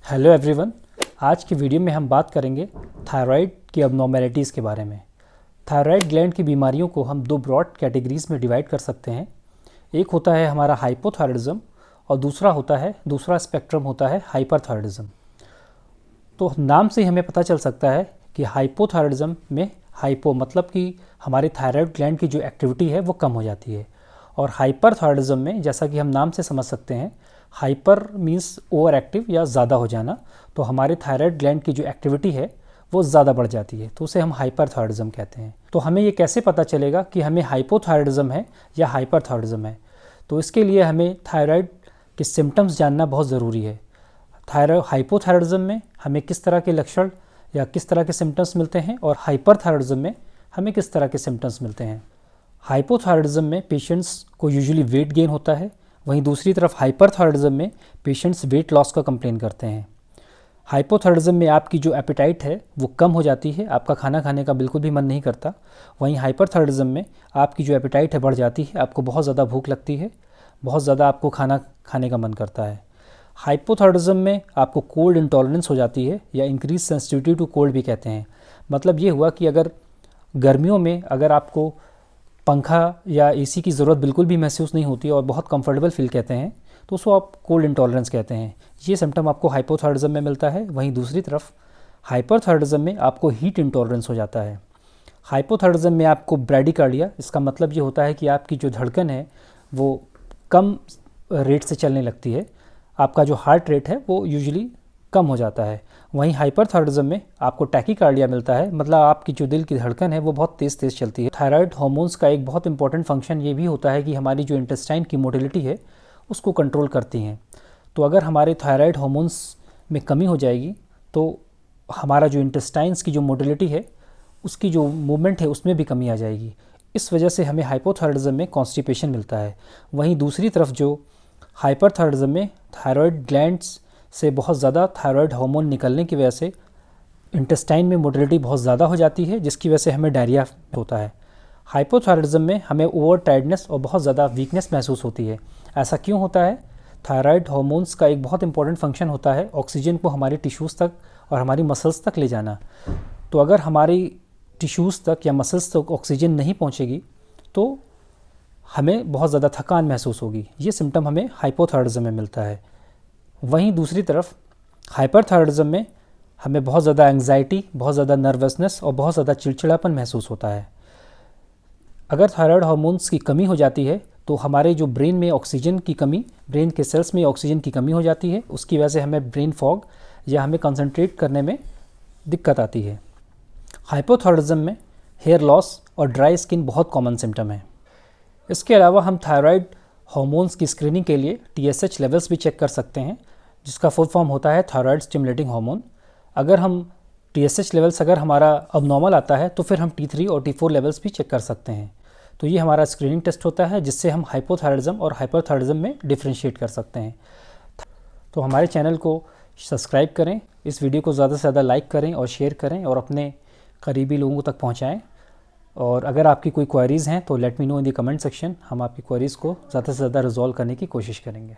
Hello everyone. आज की video में हम बात करेंगे थायराइड की अबनॉर्मेलिटीज़ के बारे में। थायराइड ग्लैंड की बीमारियों को हम दो ब्रॉड कैटेगरीज में डिवाइड कर सकते हैं। एक होता है हमारा हाइपोथायराइडिज्म और दूसरा स्पेक्ट्रम होता है हाइपरथायराइडिज्म। तो नाम से ही हमें पता चल सकता है कि हाइपोथायराइडिज्म में हाइपो मतलब कि हमारे थायराइड ग्लैंड की जो एक्टिविटी है वो कम हो जाती है, और हाइपरथायराइडिज्म में जैसा कि हम नाम से समझ सकते हैं, हाइपर मीन्स ओवर एक्टिव या ज़्यादा हो जाना, तो हमारे थायराइड ग्लैंड की जो एक्टिविटी है वो ज़्यादा बढ़ जाती है, तो उसे हम हाइपरथायराइडिज्म कहते हैं। तो हमें ये कैसे पता चलेगा कि हमें हाइपोथायराइडिज्म है या हाइपरथायराइडिज्म है? तो इसके लिए हमें थायराइड के सिम्टम्स जानना बहुत ज़रूरी है। हाइपोथायराइडिज्म में हमें किस तरह के लक्षण या किस तरह के सिम्टम्स मिलते हैं, और हाइपरथायराइडिज्म में हमें किस तरह के सिम्टम्स मिलते हैं। हाइपोथायराइडिज्म में पेशेंट्स को यूजुअली वेट गेन होता है, वहीं दूसरी तरफ हाइपरथायराइडिज्म में पेशेंट्स वेट लॉस का कंप्लेन करते हैं। हाइपोथायराइडिज्म में आपकी जो एपेटाइट है वो कम हो जाती है, आपका खाना खाने का बिल्कुल भी मन नहीं करता। वहीं हाइपरथायराइडिज्म में आपकी जो एपेटाइट है बढ़ जाती है, आपको बहुत ज़्यादा भूख लगती है, बहुत ज़्यादा आपको खाना खाने का मन करता है। हाइपोथायराइडिज्म में आपको कोल्ड इंटॉलरेंस हो जाती है, या इंक्रीज सेंसिटिविटी टू कोल्ड भी कहते हैं। मतलब ये हुआ कि अगर गर्मियों में अगर आपको पंखा या एसी की ज़रूरत बिल्कुल भी महसूस नहीं होती और बहुत कंफर्टेबल फील कहते हैं, तो उसको आप कोल्ड इंटॉलरेंस कहते हैं। ये सिम्टम आपको हाइपोथायराइडिज्म में मिलता है। वहीं दूसरी तरफ हाइपरथायराइडिज्म में आपको हीट इंटॉलरेंस हो जाता है। हाइपोथायराइडिज्म में आपको ब्रैडिकार्डिया, इसका मतलब ये होता है कि आपकी जो धड़कन है वो कम रेट से चलने लगती है, आपका जो हार्ट रेट है वो यूजुअली कम हो जाता है। वहीं हाइपरथायराइडिज्म में आपको टैकीकार्डिया मिलता है, मतलब आपकी जो दिल की धड़कन है वो बहुत तेज़ तेज़ चलती है। थायराइड हार्मोन्स का एक बहुत इंपॉर्टेंट फंक्शन ये भी होता है कि हमारी जो इंटेस्टाइन की मोटिलिटी है उसको कंट्रोल करती हैं। तो अगर हमारे थायराइड हार्मोन्स में कमी हो जाएगी तो हमारा जो इंटेस्टाइन्स की जो मोटिलिटी है उसकी जो मूवमेंट है उसमें भी कमी आ जाएगी। इस वजह से हमें हाइपोथायराइडिज्म में कॉन्स्टिपेशन मिलता है। वहीं दूसरी तरफ जो हाइपरथायराइडिज्म में थायराइड ग्लैंड्स से बहुत ज़्यादा थायराइड हार्मोन निकलने की वजह से इंटेस्टाइन में मोटिलिटी बहुत ज़्यादा हो जाती है, जिसकी वजह से हमें डायरिया होता है। हाइपोथायराइडिज्म में हमें ओवर टायर्डनेस और बहुत ज़्यादा वीकनेस महसूस होती है। ऐसा क्यों होता है? थायराइड हार्मोन्स का एक बहुत इंपॉर्टेंट फंक्शन होता है ऑक्सीजन को हमारी टिश्यूज़ तक और हमारी मसल्स तक ले जाना। तो अगर हमारी टिश्यूज़ तक या मसल्स तक ऑक्सीजन नहीं पहुँचेगी तो हमें बहुत ज़्यादा थकान महसूस होगी। ये सिम्टम हमें हाइपोथायराइडिज्म में मिलता है। वहीं दूसरी तरफ हाइपरथायराइडिज्म में हमें बहुत ज़्यादा एंग्जाइटी, बहुत ज़्यादा नर्वसनेस और बहुत ज़्यादा चिड़चिड़ापन महसूस होता है। अगर थायराइड हार्मोन्स की कमी हो जाती है तो हमारे जो ब्रेन में ऑक्सीजन की कमी, ब्रेन के सेल्स में ऑक्सीजन की कमी हो जाती है, उसकी वजह से हमें ब्रेन फॉग या हमें कंसंट्रेट करने में दिक्कत आती है। हाइपोथायराइडिज्म में हेयर लॉस और ड्राई स्किन बहुत कॉमन सिम्टम है। इसके अलावा हम थायराइड हार्मोन्स की स्क्रीनिंग के लिए TSH लेवल्स भी चेक कर सकते हैं, जिसका फुल फॉर्म होता है थायराइड स्टिमुलेटिंग हार्मोन। अगर हम TSH लेवल्स अगर हमारा अबनॉर्मल आता है तो फिर हम T3 और T4 लेवल्स भी चेक कर सकते हैं। तो ये हमारा स्क्रीनिंग टेस्ट होता है जिससे हम हाइपोथायराइडिज्म और हाइपरथायराइडिज्म में डिफ्रेंशिएट कर सकते हैं। तो हमारे चैनल को सब्सक्राइब करें, इस वीडियो को ज़्यादा से ज़्यादा लाइक करें और शेयर करें और अपने करीबी लोगों तक पहुँचाएँ। और अगर आपकी कोई क्वेरीज़ हैं तो let me know in the comment section, हम आपकी क्वेरीज़ को ज़्यादा से ज़्यादा रिजॉल्व करने की कोशिश करेंगे।